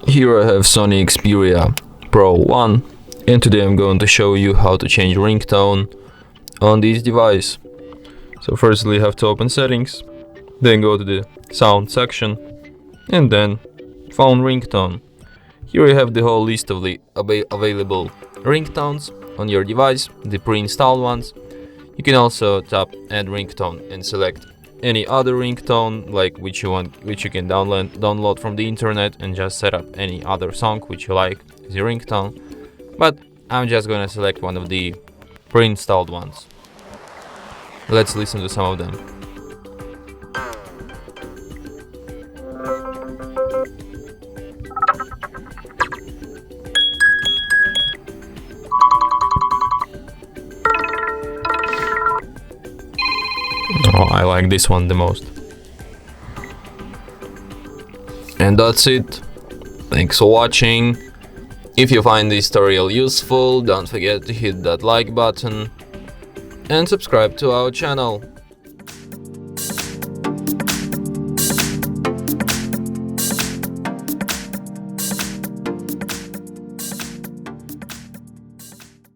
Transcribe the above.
Here I have SONY Xperia Pro-I, and today I'm going to show you how to change ringtone on this device. So firstly you have to open settings, then go to the sound section, and then phone ringtone. Here you have the whole list of the available ringtones on your device, the pre-installed ones. You can also tap add ringtone and select any other ringtone which you can download from the internet and just set up any other song which you like as your ringtone. But I'm just gonna select one of the pre-installed ones. Let's listen to some of them. Oh, I like this one the most. And that's it. Thanks for watching. If you find this tutorial useful, don't forget to hit that like button and subscribe to our channel.